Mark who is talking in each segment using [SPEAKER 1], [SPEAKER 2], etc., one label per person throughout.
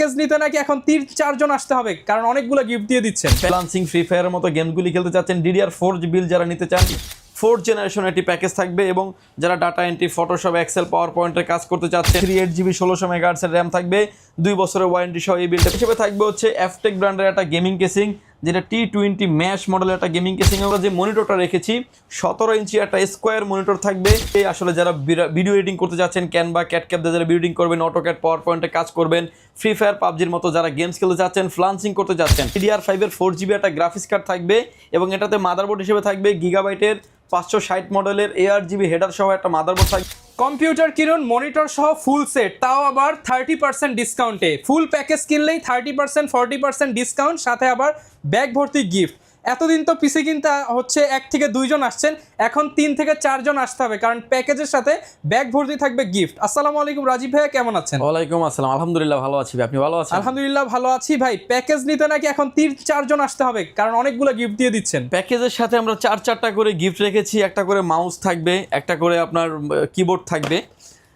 [SPEAKER 1] Package নিতে নাকি এখন 3-4 জন আসতে হবে, কারণ অনেকগুলো গিফট দিয়ে দিচ্ছেন।
[SPEAKER 2] ফ্রিল্যান্সিং ফ্রি ফায়ারের মতো গেমগুলি খেলতে চাচ্ছেন, DDR4 বিল যারা নিতে চান, 4th জেনারেশন একটি প্যাকেজ থাকবে এবং যারা ডাটা এন্ট্রি, ফটোশপ, এক্সেল, পাওয়ার পয়েন্টের কাজ করতে চাচ্ছেন, 8GB 1600 মেগাহার্টজের র্যাম থাকবে, 2 বছরের ওয়ারেন্টি সহ এই বিলটা হিসেবে থাকবে হচ্ছে এফটেক ব্র্যান্ডের একটা গেমিং কেসিং, যেটা T20 ম্যাশ মডেলের একটা গেমিং কেসিং। আমরা যে মনিটরটা রেখেছি 17 ইঞ্চি একটা স্কোয়ার মনিটর থাকবে। এই আসলে যারা ভিডিও এডিটিং করতে যাচ্ছেন, ক্যানভা, ক্যাটক্যাপ দিয়ে যারা এডিটিং করবেন, অটোক্যাড, পাওয়ার পয়েন্টে কাজ করবেন, ফ্রি ফায়ার, পাবজির মতো যারা গেমস খেলতে চাচ্ছেন, ফ্রিল্যান্সিং করতে যাচ্ছেন, DDR5 এর 4GB একটা গ্রাফিক্স কার্ড থাকবে এবং এটাতে মাদারবোর্ড হিসেবে থাকবে গিগাবাইটের 560 মডেলের ARGB হেডার সহ একটা মাদারবোর্ড থাকবে।
[SPEAKER 1] কম্পিউটার কিনুন মনিটর সহ ফুল সেট, তাও আবার 30% ডিসকাউন্টে। ফুল প্যাকেজ কিনলেই 30% 40% ডিসকাউন্ট, সাথে আবার ব্যাগ ভর্তি গিফট। এতদিন তো পিসি কিনতে হচ্ছে 1 থেকে 2 জন আসছেন, এখন 3 থেকে 4 জন আসতে হবে, কারণ প্যাকেজের সাথে ব্যাগ ভর্তি থাকবে গিফট। আসসালামু আলাইকুম রাজীব ভাইয়া, কেমন আছেন?
[SPEAKER 2] ওয়ালাইকুম আসসালাম, আলহামদুলিল্লাহ ভালো আছি ভাই, আপনি ভালো আছেন?
[SPEAKER 1] আলহামদুলিল্লাহ ভালো আছি ভাই। প্যাকেজ নিতে নাকি এখন 3-4 জন আসতে হবে, কারণ অনেকগুলো গিফট দিয়ে দিচ্ছেন।
[SPEAKER 2] প্যাকেজের সাথে আমরা 4টা করে গিফট রেখেছি। একটা করে মাউস থাকবে, একটা করে আপনার কিবোর্ড থাকবে,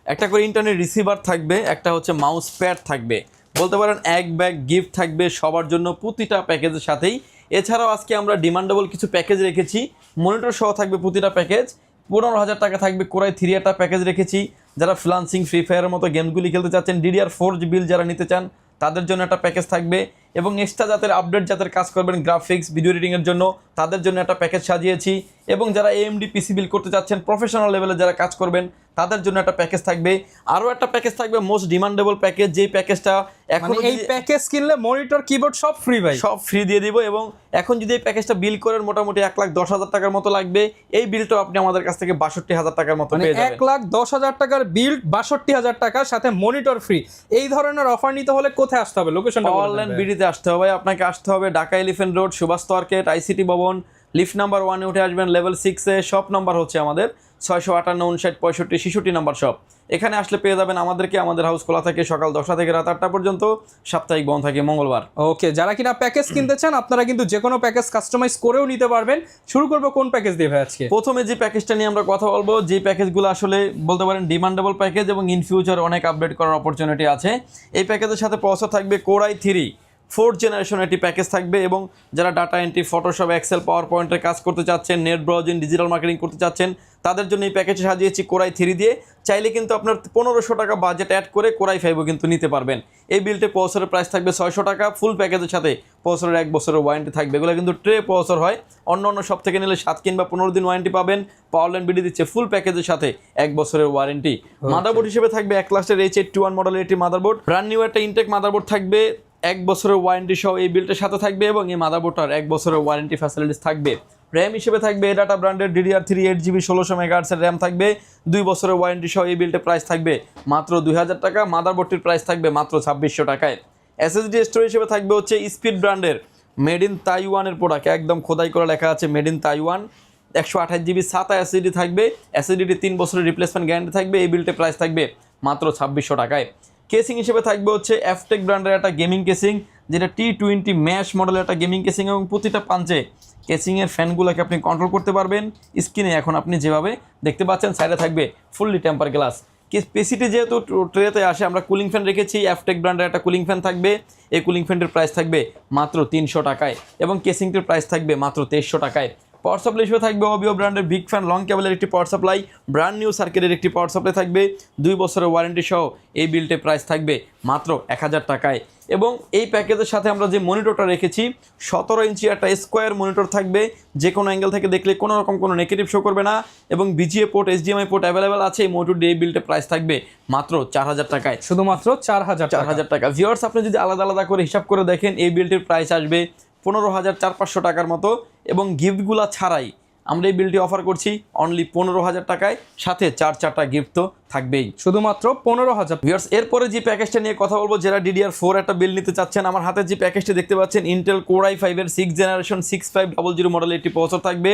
[SPEAKER 2] একটা করে ইন্টারনেট রিসিভার থাকবে, একটা হচ্ছে মাউস প্যাড থাকবে। বলতে পারেন এক ব্যাগ গিফট থাকবে সবার জন্য প্রতিটা প্যাকেজের সাথেই। এছাড়াও আজকে আমরা ডিমান্ডেবল কিছু প্যাকেজ রেখেছি, মনিটর সহ থাকবে প্রতিটা প্যাকেজ। 15,000 টাকা থাকবে কোরাই 3 একটা প্যাকেজ রেখেছি। যারা ফ্রিল্যান্সিং ফ্রি ফায়ারের মতো গেমগুলি খেলতে চাচ্ছেন, DDR4 বিল যারা নিতে চান তাদের জন্য একটা প্যাকেজ থাকবে এবং এক্সট্রা যাদের আপডেট যাদের কাজ করবেন গ্রাফিক্স, ভিডিও এডিটিংয়ের জন্য, তাদের জন্য একটা প্যাকেজ সাজিয়েছি। এবং যারা AMD পিসি বিল করতে চাচ্ছেন, প্রফেশনাল লেভেলে যারা কাজ করবেন তাদের জন্য একটা প্যাকেজ থাকবে। আরও একটা প্যাকেজ থাকবে মোস্ট ডিমান্ডেবল প্যাকেজ, যেই প্যাকেজটা এখন
[SPEAKER 1] এই প্যাকেজ কিনলে মনিটর, কিবোর্ড সব ফ্রি ভাই,
[SPEAKER 2] সব ফ্রি দিয়ে দিব। এবং এখন যদি এই প্যাকেজটা বিল করেন মোটামুটি 1,10,000 টাকার মতো লাগবে। এই বিলটাও আপনি আমাদের কাছ থেকে 62,000 টাকার মতো পেয়ে যাবেন।
[SPEAKER 1] 1,10,000 টাকার বিল, 62,000 টাকার সাথে মনিটর ফ্রি। এই ধরনের অফার নিতে হলে কোথায় আসতে হবে? লোকেশনটা
[SPEAKER 2] পাওয়ারল্যান্ড বিডিতে আসতে হবে। আপনাকে আসতে হবে Dhaka elephant road, Subhash market, ICT ভবন, লিফট নাম্বার 1-এ উঠে আসবেন, লেভেল 6-এ। শপ নাম্বার হচ্ছে আমাদের 658-59-65-65 নাম্বার শপ। এখানে আসলে পেয়ে যাবেন আমাদেরকে। আমাদের হাউস খোলা থাকে সকাল 10টা থেকে রাত 8টা পর্যন্ত, সাপ্তাহিক বন্ধ থাকে মঙ্গলবার।
[SPEAKER 1] ওকে, যারা কিনা প্যাকেজ কিনতে চান আপনারা কিন্তু যে কোনো প্যাকেজ কাস্টমাইজ করেও নিতে পারবেন। শুরু করবো কোন প্যাকেজ দিয়ে ভাই আজকে?
[SPEAKER 2] প্রথমে যে প্যাকেজটা নিয়ে আমরা কথা বলবো, যে প্যাকেজগুলো আসলে বলতে পারেন ডিমান্ডেবল প্যাকেজ এবং ইন ফিউচার অনেক আপডেট করার অপরচুনিটি আছে। এই প্যাকেজের সাথে প্রসেসর থাকবে কোরাই 3 4th জেনারেশন একটি প্যাকেজ থাকবে এবং যারা ডাটা এন্ট্রি, ফটোশপ, এক্সেল, পাওয়ার পয়েন্টের কাজ করতে চাচ্ছেন, নেট ব্রাউজিং, ডিজিটাল মার্কেটিং করতে চাচ্ছেন, তাদের জন্য এই প্যাকেজে সাজিয়েছি কোরাই 3 দিয়ে। চাইলে কিন্তু আপনার 1500 টাকা বাজেট অ্যাড করে কোরাই 5ও কিন্তু নিতে পারবেন। এই বিলটে প্রসেসরের প্রাইস থাকবে 600 টাকা। ফুল প্যাকেজের সাথে প্রসেসরের 1 বছরের ওয়ারেন্টি থাকবে। এগুলো কিন্তু ট্রে প্রসেসর হয়, অন্য সব থেকে নিলে 7 কিংবা 15 দিন ওয়ারেন্টি পাবেন। পাওয়ারল্যান্ড বিডি দিচ্ছে ফুল প্যাকেজের সাথে 1 বছরের ওয়ারেন্টি। মাদারবোর্ড হিসেবে থাকবে একলাস্টের H821 মডেলের একটি মাদারবোর্ড, ব্র্যান্ড নিউ একটা ইনটেক মাদারবোর্ড থাকবে, 1 বছরের ওয়ারেন্টি সহ এই বিলটার সাথে থাকবে এবং এই মাদারবোর্ডটার 1 বছরের ওয়ারেন্টি ফ্যাসিলিটিস থাকবে। র্যাম হিসেবে থাকবে ডাটা ব্র্যান্ডের DDR3 8GB 1600 মেগাহার্টজের র্যাম থাকবে, 2 বছরের ওয়ারেন্টি সহ এই বিলটার প্রাইস থাকবে মাত্র 2,000 টাকা। মাদারবোর্ডটির প্রাইস থাকবে মাত্র 2600 টাকায়। SSD স্টোরেজ হিসেবে থাকবে হচ্ছে স্পিড ব্র্যান্ডের মেড ইন তাইওয়ানের প্রোডাক্ট, একদম খোদাই করে লেখা আছে made in Taiwan. 128GB SATA SSD থাকবে, SSD 3 বছরের রিপ্লেসমেন্ট গ্যারান্টি থাকবে। এই বিলটার প্রাইস থাকবে মাত্র 2600 টাকায়। কেসিং হিসেবে থাকবে হচ্ছে এফটেক ব্র্যান্ডের একটা গেমিং কেসিং, যেটা T20 ম্যাশ মডেলের একটা গেমিং কেসিং এবং প্রতিটা পাঞ্চে কেসিংয়ের ফ্যানগুলোকে আপনি কন্ট্রোল করতে পারবেন। স্ক্রিনে এখন আপনি যেভাবে দেখতে পাচ্ছেন, সাইডে থাকবে ফুললি টেম্পার গ্লাস। পেসিটি যেহেতু ট্রেতে আসে, আমরা কুলিং ফ্যান রেখেছি। এফটেক ব্র্যান্ডের একটা কুলিং ফ্যান থাকবে। এই কুলিং ফ্যানটির প্রাইস থাকবে মাত্র 300 টাকায় এবং কেসিংটির প্রাইস থাকবে মাত্র 2300 টাকায়। পাওয়ার সাপ্লাই হিসেবে থাকবে অবিও ব্র্যান্ডের বিগ ফ্যান লং কেবলের একটি পাওয়ার সাপ্লাই, ব্র্যান্ড নিউ সার্কিটের একটি পাওয়ার সাপ্লাই থাকবে, 2 বছরের ওয়ারেন্টি সহ এই বিলটে প্রাইস থাকবে মাত্র 1000 টাকায়। এবং এই প্যাকেজের সাথে আমরা যে মনিটরটা রেখেছি 17 ইঞ্চি একটা স্কোয়ার মনিটর থাকবে, যে কোনো অ্যাঙ্গেল থেকে দেখলে কোনো রকম কোনো নেগেটিভ শো করবে না এবং BGA port, HDMI port available আছে। এই মনিটর দিয়ে এই বিলটে প্রাইস থাকবে মাত্র 4000 টাকায়,
[SPEAKER 1] শুধুমাত্র 4,000
[SPEAKER 2] টাকা। ভিউয়ার্স, আপনি যদি আলাদা আলাদা করে হিসাব করে দেখেন, এই বিলটির প্রাইস আসবে 15,400-500 টাকার মতো এবং গিফটগুলা ছাড়াই আমরা এই বিলটি অফার করছি অনলি 15,000 টাকায়, সাথে 4টা গিফট তো থাকবেই,
[SPEAKER 1] শুধুমাত্র 15,000।
[SPEAKER 2] ভিউয়ার্স, এরপরে যে প্যাকেজটা নিয়ে কথা বলবো, যারা DDR4 একটা বিল নিতে চাচ্ছেন, আমার হাতে যে প্যাকেজটি দেখতে পাচ্ছেন ইন্টেল কোরাই 5 এর 6th জেনারেশন 6500 মডেলের একটি প্রসেসর থাকবে।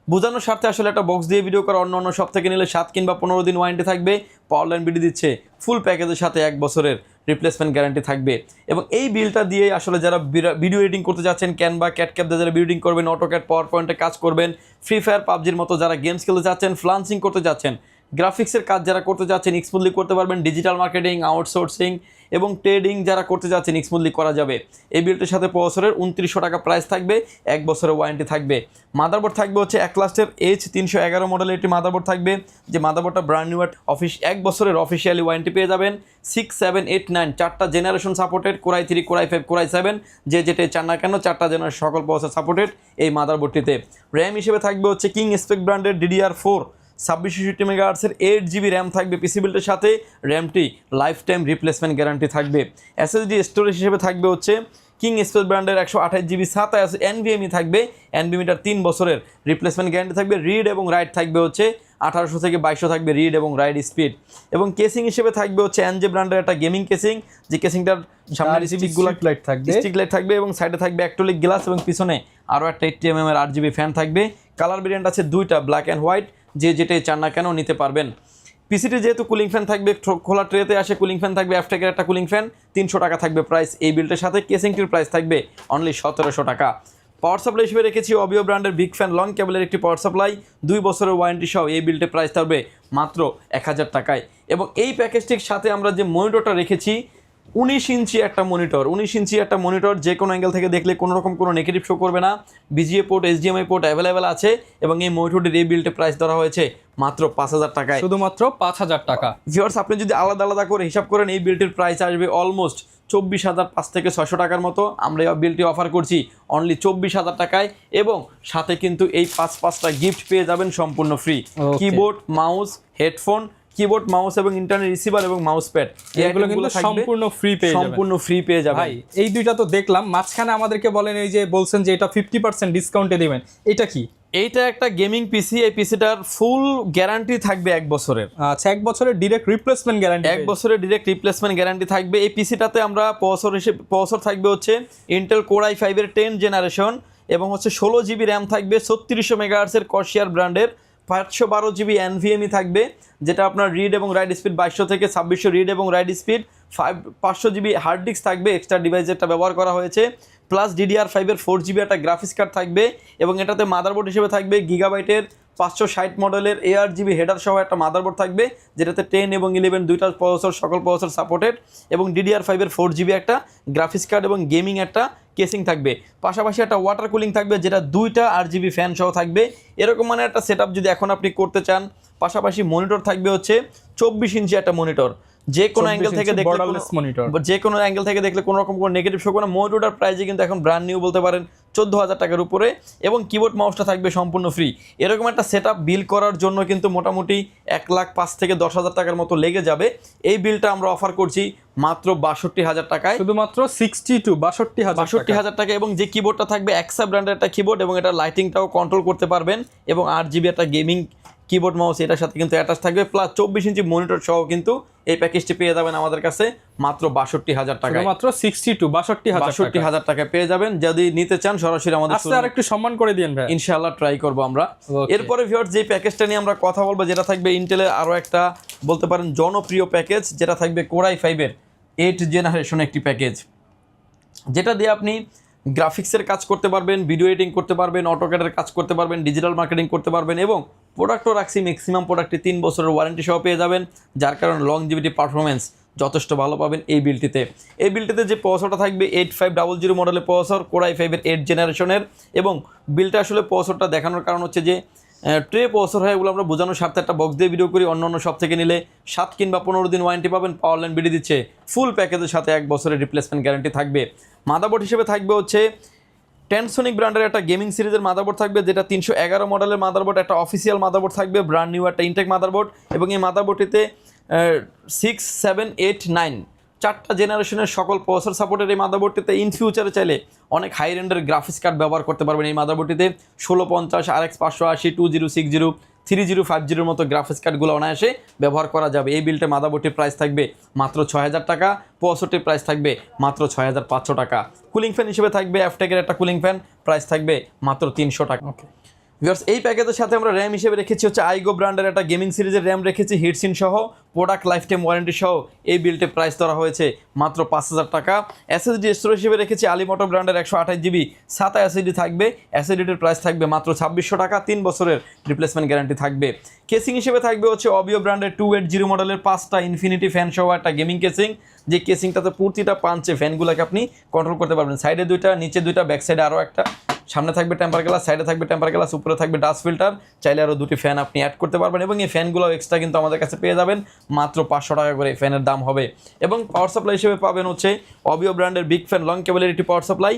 [SPEAKER 2] বোঝানোর স্বার্থে আসলে একটা বক্স দিয়ে ভিডিও করা, অন্য সব থেকে নিলে 7 কিংবা 15 দিন ওয়ারেন্টি থাকবে। পাওয়ারল্যান্ড বিডি দিচ্ছে ফুল প্যাকেজের সাথে 1 বছরের রিপ্লেসমেন্ট গ্যারান্টি থাকবে এবং এই বিলটা দিয়ে আসলে যারা ভিডিও এডিটিং করতে যাচ্ছেন, ক্যানভা, ক্যাটক্যাপ দিয়ে যারা এডিটিং করবেন, অটোক্যাড, পাওয়ার পয়েন্টে কাজ করবেন, ফ্রি ফায়ার, পাবজির মতো যারা গেমস খেলতে যাচ্ছেন, ফ্রিল্যান্সিং করতে যাচ্ছেন, গ্রাফিক্সের কাজ যারা করতে যাচ্ছেন স্মুথলি করতে পারবেন, ডিজিটাল মার্কেটিং, আউটসোর্সিং এবং ট্রেডিং যারা করতে যাচ্ছেন স্মুথলি করা যাবে। এই বিল্ডের সাথে প্রসেসরের 2900 টাকা প্রাইস থাকবে, 1 বছরের ওয়ারেন্টি থাকবে। মাদারবোর্ড থাকবে হচ্ছে অ্যাক্লাস্টের H311 মডেলের একটি মাদারবোর্ড থাকবে, যে মাদারবোর্ডটা ব্র্যান্ড নিউ 1 বছরের অফিসিয়ালি ওয়ারেন্টি পেয়ে যাবেন। 6, 7, 8, 9 4টা generation supported, core i 3, core i 5, core i 7 যে যেটাই চান না কেন 4টা জেনারেশন সকল প্রসেসর সাপোর্টেড এই মাদারবোর্ডটিতে। র্যাম হিসেবে থাকবে হচ্ছে কিং স্পেক ব্র্যান্ডের DDR4 2660 মেগাহার্টসের 8GB র্যাম থাকবে পিসি বিল্ডের সাথে। র্যামটি লাইফ টাইম রিপ্লেসমেন্ট গ্যারান্টি থাকবে। SSD স্টোরেজ হিসেবে থাকবে হচ্ছে কিং স্পেস ব্র্যান্ডের 128GB SATA NVMe থাকবে, NVMeটার 3 বছরের রিপ্লেসমেন্ট গ্যারান্টি থাকবে। রিড এবং রাইট থাকবে হচ্ছে 1800 থেকে 2200 থাকবে রিড এবং রাইট স্পিড। এবং কেসিং হিসেবে থাকবে হচ্ছে এনজে ব্র্যান্ডের একটা গেমিং কেসিং, যে কেসিংটার সামনে স্টিকগুলো স্টিক লাইট থাকবে এবং সাইডে থাকবে অ্যাক্রিলিক গ্লাস এবং পিছনে আরও একটা 80mm এর 8GB ফ্যান থাকবে। কালার ভেরিয়েন্ট আছে 2টা, ব্ল্যাক অ্যান্ড হোয়াইট, যে যেটাই চান না কেন নিতে পারবেন। পিসিটি যেহেতু কুলিং ফ্যান থাকবে, খোলা ট্রেতে আসে কুলিং ফ্যান থাকবে, অ্যাফটেকের একটা কুলিং ফ্যান, 300 টাকা থাকবে প্রাইস এই বিল্ডের সাথে। কেসিংটির প্রাইস থাকবে অনলি 1700 টাকা। পাওয়ার সাপ্লাই হিসেবে রেখেছি অবিও ব্র্যান্ডের বিগ ফ্যান লং কেবলের একটি পাওয়ার সাপ্লাই, 2 বছরের ওয়ারেন্টি সহ এই বিল্ডের প্রাইস থাকবে মাত্র 1000 টাকায়। এবং এই প্যাকেজটির সাথে আমরা যে মনিটরটা রেখেছি 19 ইঞ্চি একটা মনিটর, যে কোনো অ্যাঙ্গেল থেকে দেখলে কোনো রকম কোনো নেগেটিভ শো করবে না। VGA port, HDMI port available আছে এবং এই মনিটরটির এই বিল্ডের প্রাইস ধরা হয়েছে মাত্র 5000 টাকায়,
[SPEAKER 1] শুধুমাত্র 5000 টাকা।
[SPEAKER 2] ভিউয়ার্স আপনি যদি আলাদা আলাদা করে হিসাব করেন এই বিলটির প্রাইস আসবে অলমোস্ট 24,500 থেকে 600 টাকার মতো। আমরা এই বিলটি অফার করছি অনলি 24,000 টাকায় এবং সাথে কিন্তু এই 5টা গিফট পেয়ে যাবেন সম্পূর্ণ free. Keyboard, mouse, headphone, keyboard, mouse এবং ইন্টারনেট রিসিভার এবং মাউস প্যাড, এগুলো কিন্তু সম্পূর্ণ ফ্রি পেয়ে যাবেন।
[SPEAKER 1] ভাই এই দুইটা তো দেখলাম, মাঝখানে আমাদেরকে বলেন এই যে বলছেন যে এটা 50% ডিসকাউন্টে দিবেন, এটা কি?
[SPEAKER 2] এইটা একটা গেমিং পিসি, এই পিসিটার ফুল গ্যারান্টি থাকবে 1 বছরের।
[SPEAKER 1] আচ্ছা, 1 বছরের ডিরেক্ট রিপ্লেসমেন্ট গ্যারান্টি,
[SPEAKER 2] 1 বছরের ডিরেক্ট রিপ্লেসমেন্ট গ্যারান্টি থাকবে। এই পিসিটাতে আমরা প্রসেসর থাকবে হচ্ছে ইন্টেল কোর i5 এর 10 জেনারেশন এবং হচ্ছে 16GB র্যাম থাকবে, 3600 মেগাহার্টসের কর্সিয়ার ব্র্যান্ডের, 512GB NVMe থাকবে, যেটা আপনার রিড এবং রাইট স্পিড 2200 থেকে 2600 রিড এবং write speed, 500GB hard disk থাকবে, এক্সট্রা ডিভাইস যেটা ব্যবহার করা হয়েছে, প্লাস DDR5 এর 4GB একটা গ্রাফিক্স কার্ড থাকবে এবং এটাতে মাদারবোর্ড হিসেবে থাকবে গিগাবাইটের 560 মডেলের ARGB হেডার সহ একটা মাদারবোর্ড থাকবে, যেটাতে 10 এবং 11 দুইটা প্রসেসর, সকল প্রসেসর সাপোর্টেড এবং DDR5 এর 4GB একটা গ্রাফিক্স কার্ড এবং গেমিং একটা কেসিং থাকবে। পাশাপাশি একটা ওয়াটার কুলিং থাকবে, যেটা 2টা RGB ফ্যান সহ থাকবে। এরকম মানে একটা সেটআপ যদি এখন আপনি করতে চান। পাশাপাশি মনিটর থাকবে হচ্ছে 24 ইঞ্চি একটা মনিটর, যে কোনো অ্যাঙ্গেল থেকে দেখলে কোনো রকম কোনো নেগেটিভ শো কোনো মনিটরটার প্রাইসে কিন্তু এখন ব্র্যান্ড নিউ বলতে পারেন 14,000 টাকার উপরে এবং কিবোর্ড মাউসটা থাকবে সম্পূর্ণ ফ্রি। এরকম একটা সেটআপ বিল করার জন্য কিন্তু মোটামুটি 1,05,000 থেকে 10,000 টাকার মতো লেগে যাবে। এই বিলটা আমরা অফার করছি মাত্র 62,000 টাকায়,
[SPEAKER 1] শুধুমাত্র 62,000
[SPEAKER 2] টাকা। এবং যে কিবোর্ডটা থাকবে এক্সা ব্র্যান্ডের একটা কিবোর্ড এবং এটা লাইটিংটাও কন্ট্রোল করতে পারবেন এবং 8GB একটা গেমিং কিবোর্ড মাউস এটার সাথে কিন্তু অ্যাটাচ থাকবে, প্লাস 24 ইঞ্চি মনিটর সহ কিন্তু এই প্যাকেজটি পেয়ে যাবেন আমাদের কাছে মাত্র 62,000 টাকায়।
[SPEAKER 1] মাত্র 62,000
[SPEAKER 2] টাকায় পেয়ে যাবেন। যদি নিতে চান সরাসরি আমাদের
[SPEAKER 1] সাথে আর একটু সম্মান করে দিন ভাই,
[SPEAKER 2] ইনশাআল্লাহ ট্রাই করব আমরা। এরপরে ভিউয়ার্স যে প্যাকেজটা নিয়ে আমরা কথা বলবো, যেটা থাকবে ইন্টেলের আরো একটা বলতে পারেন জনপ্রিয় প্যাকেজ, যেটা থাকবে কোর i5 এর 8 জেনারেশন একটি প্যাকেজ, যেটা দিয়ে আপনি গ্রাফিক্সের কাজ করতে পারবেন, ভিডিও এডিটিং করতে পারবেন, অটোক্যাডের কাজ করতে পারবেন, ডিজিটাল মার্কেটিং করতে পারবেন এবং প্রোডাক্টও রাখছি ম্যাক্সিমাম প্রোডাক্টে 3 বছরের ওয়ারেন্টি সহ পেয়ে যাবেন, যার কারণে লংজিভিটি পারফরমেন্স যথেষ্ট ভালো পাবেন এই বিলটিতে। এই বিলটিতে যে প্রসেসরটা থাকবে 8500 মডেলের প্রসেসর, কোর i5 এর 8 জেনারেশনের এবং বিলটা আসলে প্রসেসরটা দেখানোর কারণ হচ্ছে যে ট্রে প্রসেসর হয়, এগুলো আমরা বোঝানোর স্বার্থে একটা বক্স দিয়ে ভিডিও করি। অন্য সব থেকে নিলে 7 কিংবা 15 দিন ওয়ারেন্টি পাবেন। পাওয়ার লাইন বিডি দিচ্ছে, ফুল প্যাকেজের সাথে 1 বছরের রিপ্লেসমেন্ট গ্যারান্টি থাকবে। মাদারবোর্ড হিসেবে থাকবে হচ্ছে টেনসনিক ব্র্যান্ডের একটা গেমিং সিরিজের মাদারবোর্ড থাকবে, যেটা 311 মডেলের মাদারবোর্ড, একটা অফিসিয়াল মাদারবোর্ড থাকবে, ব্র্যান্ড নিউ একটা ইনটেক মাদারবোর্ড এবং এই মাদারবোর্ডটিতে 6, 7, 8, 9 4টা জেনারেশনের সকল প্রসেসর সাপোর্টের এই মাদারবোর্ডটিতে ইন ফিউচারে চাইলে অনেক হাই রেন্ডের গ্রাফিক্স কার্ড ব্যবহার করতে পারবেন। এই মাদারবোর্ডটিতে 1650, RX 580, 2060, 3050 মতো গ্রাফিক্স কার্ডগুলো অনায়াসে ব্যবহার করা যাবে। এই বিলটা মাদারবোর্ডটির প্রাইস থাকবে মাত্র 6,000 টাকা, প্রসেসরটির প্রাইস থাকবে মাত্র 6,500 টাকা। কুলিং ফ্যান হিসেবে থাকবে অ্যাফটেকের একটা কুলিং ফ্যান, প্রাইস থাকবে মাত্র 300 টাকা। ভিউয়ার্স এই প্যাকেজের সাথে আমরা র্যাম হিসেবে রেখেছি হচ্ছে আইগো ব্র্যান্ডের একটা গেমিং সিরিজের র্যাম রেখেছি হিটসিন সহ, প্রোডাক্ট লাইফ টাইম ওয়ারেন্টি সহ। এই বিল্টে প্রাইস ধরা হয়েছে মাত্র 5,000 টাকা। এসএসডি স্টোরেজ হিসেবে রেখেছি আলিমোটো ব্র্যান্ডের 128 জিবি SATA এসএসডি থাকবে। এসএসডির প্রাইস থাকবে মাত্র 2600 টাকা, 3 বছরের রিপ্লেসমেন্ট গ্যারান্টি থাকবে। কেসিং হিসেবে থাকবে হচ্ছে অবিও ব্র্যান্ডের 280 মডেলের 5টা ইনফিনিটি ফ্যান সহ একটা গেমিং কেসিং, যে কেসিংটাতে প্রতিটা পাঞ্চে ফ্যানগুলোকে আপনি কন্ট্রোল করতে পারবেন। সাইডে 2টা, নিচে 2টা, ব্যাক সাইডে আরও একটা, সামনে থাকবে টেম্পার গ্লাস, সাইডে থাকবে টেম্পার গ্লাস, উপরে থাকবে ডাস্ট ফিল্টার। চাইলে আরও 2টি ফ্যান আপনি অ্যাড করতে পারবেন এবং এই ফ্যানগুলো এক্সট্রা কিন্তু আমাদের কাছে পেয়ে যাবেন মাত্র 500 টাকা করে ফ্যানের দাম হবে। এবং পাওয়ার সাপ্লাই হিসেবে পাবেন হচ্ছে অবিও ব্র্যান্ডের বিগ ফ্যান লং কেবলের একটি পাওয়ার সাপ্লাই,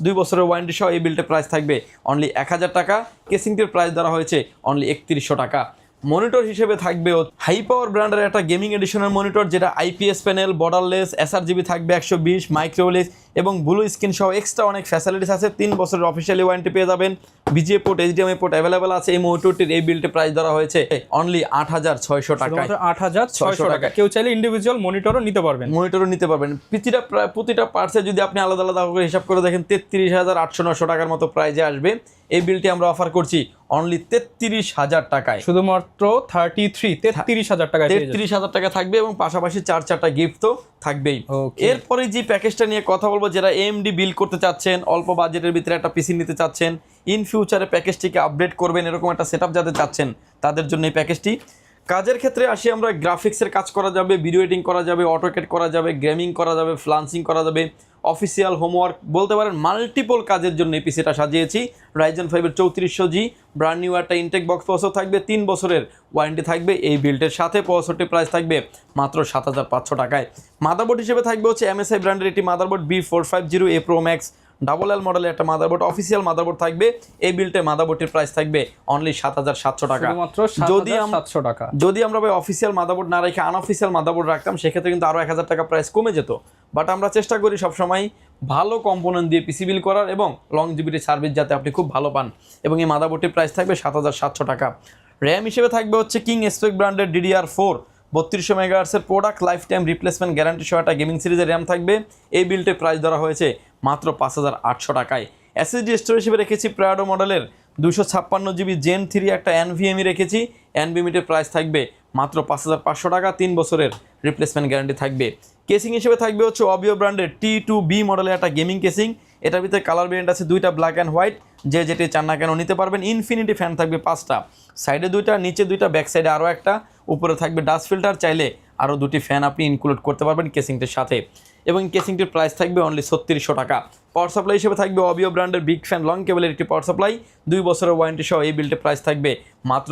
[SPEAKER 2] 2 বছরের ওয়ারেন্টি সহ। এই বিলটের প্রাইস থাকবে অনলি 1000 টাকা। কেসিংটির প্রাইস ধরা হয়েছে অনলি 3100 টাকা। মনিটর হিসেবে থাকবে হাই পাওয়ার ব্র্যান্ডের একটা গেমিং এডিশনের মনিটর, যেটা আইপিএস প্যানেল, বর্ডারলেস, এসআরজিবি থাকবে 120, মাইক্রোওয়েভ এবং ব্লু স্ক্রিন সহ এক্সট্রা অনেক ফ্যাসিলিটিস আছে। 3 বছরের অফিসিয়ালি ওয়ারেন্টি পেয়ে যাবেন। VGA port, HDMI port available আছে। এই মনিটরটির এই বিলটির প্রাইস ধরা হয়েছে অনলি 8600 টাকা।
[SPEAKER 1] 8600 টাকা। কেউ চাইলে ইন্ডিভিজুয়াল মনিটরও নিতে পারবেন।
[SPEAKER 2] প্রতিটা পার্টসে যদি আপনি আলাদা আলাদা করে হিসাব করে দেখেন 33,800-900 টাকার মতো প্রাইজে আসবে। এই বিলটি আমরা অফার করছি অনলি 33,000 টাকায়।
[SPEAKER 1] শুধুমাত্র 33,000 টাকায়
[SPEAKER 2] 33,000 টাকা থাকবে এবং পাশাপাশি 4টা গিফট তো থাকবেই। এরপরে যে প্যাকেজটা নিয়ে কথা বলবো, যারা AMD বিল করতে চাচ্ছেন, অল্প বাজেটের ভিতরে একটা পিসি নিতে চাচ্ছেন, ইন ফিউচারে প্যাকেজটিকে আপডেট করবেন, এরকম একটা সেটআপ যাদের চাচ্ছেন তাদের জন্য এই প্যাকেজটি। কাজের ক্ষেত্রে আসি আমরা, গ্রাফিক্সের কাজ করা যাবে, ভিডিও এডিটিং করা যাবে, অটোকেট করা যাবে, গেমিং করা যাবে, ফ্লান্সিং করা যাবে, অফিসিয়াল হোমওয়ার্ক বলতে পারেন, মাল্টিপল কাজের জন্য এই পিসিটা সাজিয়েছি। Ryzen 5 3400G ব্র্যান্ড নিউ একটা ইনটেক বক্স প্রসেসর থাকবে, 3 বছরের ওয়ারেন্টি থাকবে এই বিল্টের সাথে। প্রসেসরটির প্রাইস থাকবে মাত্র 7500 টাকায়। মাদারবোর্ড হিসেবে থাকবে হচ্ছে MSI ব্র্যান্ডের একটি motherboard B450A Pro Max double মডেলের একটা মাদারবোর্ড, অফিসিয়াল মাদারবোর্ড থাকবে। এই বিল্টে মাদারবোর্ডটির প্রাইস থাকবে অনলি 7700 টাকা। যদি আমরা ভাই অফিসিয়াল মাদারবোর্ড না রেখে আনঅফিসিয়াল মাদারবোর্ড রাখতাম, সেক্ষেত্রে কিন্তু আরও 1000 টাকা প্রাইস কমে যেত। বাট আমরা চেষ্টা করি সবসময় ভালো কম্পোনেন্ট দিয়ে পিসি বিল করার এবং লংজিভিটি সার্ভিস যাতে আপনি খুব ভালো পান। এবং এই মাদারবোর্ডটির প্রাইস থাকবে 7700 টাকা। র্যাম হিসেবে থাকবে হচ্ছে কিং স্পেক ব্র্যান্ডের DDR4 3200 মেগাহার্টজের product life time replacement guarantee সহ একটা গেমিং সিরিজের র্যাম থাকবে। এই বিলটে প্রাইস ধরা হয়েছে মাত্র 5800 টাকায়। এসএসডি স্টোরেজ হিসেবে রেখেছি প্রাডো মডেলের 256 জিবি Gen 3 একটা NVMe রেখেছি। NVMe প্রাইস থাকবে মাত্র 5500 টাকা, 3 বছরের রিপ্লেসমেন্ট গ্যারান্টি থাকবে। কেসিং হিসেবে থাকবে হচ্ছে অবিও ব্র্যান্ডের T2B মডেলের একটা গেমিং কেসিং। এটার ভিতরে কালার ভেরিয়েন্ট আছে 2টা, ব্ল্যাক অ্যান্ড হোয়াইট। যে যেটি চান না কেন নিতে পারবেন। ইনফিনিটি ফ্যান থাকবে 5টা, সাইডে 2টা, নিচে 2টা, ব্যাক সাইডে আরও একটা, উপরে থাকবে ডাস্ট ফিল্টার। চাইলে আরও 2টি ফ্যান আপনি ইনক্লুড করতে পারবেন কেসিংটির সাথে। এবং কেসিংটির প্রাইস থাকবে অনলি 3600 টাকা। পাওয়ার সাপ্লাই হিসেবে থাকবে অবিও ব্র্যান্ডের বিগ ফ্যান লং কেবলের একটি পাওয়ার সাপ্লাই, 2 বছরের ওয়ারেন্টি সহ। এই বিলটির প্রাইস থাকবে মাত্র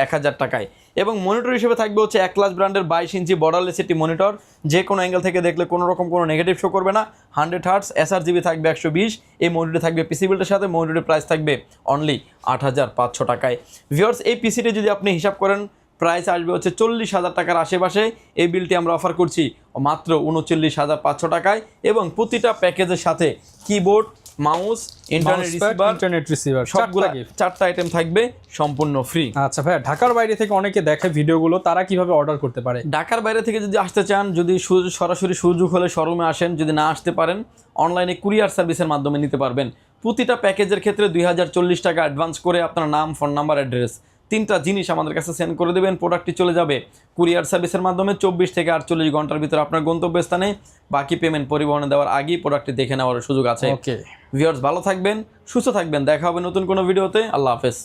[SPEAKER 2] 1000 টাকায়। এবং মনিটর হিসেবে থাকবে হচ্ছে অ্যাটলাস ব্র্যান্ডের 22 ইঞ্চি বর্ডারলেস একটি মনিটর, যে কোনো অ্যাঙ্গেল থেকে দেখলে কোনো রকম কোনো নেগেটিভ শো করবে না। 100 হার্টস, এসআরজিবি থাকবে 120। এই মনিটরে থাকবে পিসি বিল্টের সাথে। মনিটরের প্রাইস থাকবে অনলি 8500 টাকায়। ভিউয়ার্স এই পিসিটি যদি আপনি হিসাব করেন, প্রাইস আসবে হচ্ছে 40,000 টাকার আশেপাশে। এই বিলটি আমরা অফার করছি মাত্র 39,500 টাকায়। এবং প্রতিটা প্যাকেজের সাথে কিবোর্ড, মাউস, ইন্টারনেট রিসিভার সবগুলো 4টা আইটেম থাকবে সম্পূর্ণ ফ্রি।
[SPEAKER 1] আচ্ছা ভাই, ঢাকার বাইরে থেকে অনেকে দেখে ভিডিওগুলো, তারা কিভাবে অর্ডার করতে পারে?
[SPEAKER 2] ঢাকার বাইরে থেকে যদি আসতে চান, যদি সরাসরি সুযোগ হলে শোরুমে আসেন, যদি না আসতে পারেন অনলাইনে কুরিয়ার সার্ভিসের মাধ্যমে নিতে পারবেন। প্রতিটা প্যাকেজের ক্ষেত্রে 2040 টাকা অ্যাডভান্স করে আপনার নাম, ফোন নাম্বার, অ্যাড্রেস 3টা জিনিস আমাদের কাছে সেন্ড করে দেবেন। প্রোডাক্টটি চলে যাবে কুরিয়ার সার্ভিসের মাধ্যমে 24 থেকে 48 ঘন্টার ভিতরে আপনার গন্তব্যস্থানে। বাকি পেমেন্ট পরিবহনে দেওয়ার আগেই প্রোডাক্টটি দেখে নেওয়ার সুযোগ আছে।
[SPEAKER 1] ওকে
[SPEAKER 2] ভিউয়ার্স ভালো থাকবেন, সুস্থ থাকবেন, দেখা হবে নতুন কোনো ভিডিওতে। আল্লাহ হাফেজ।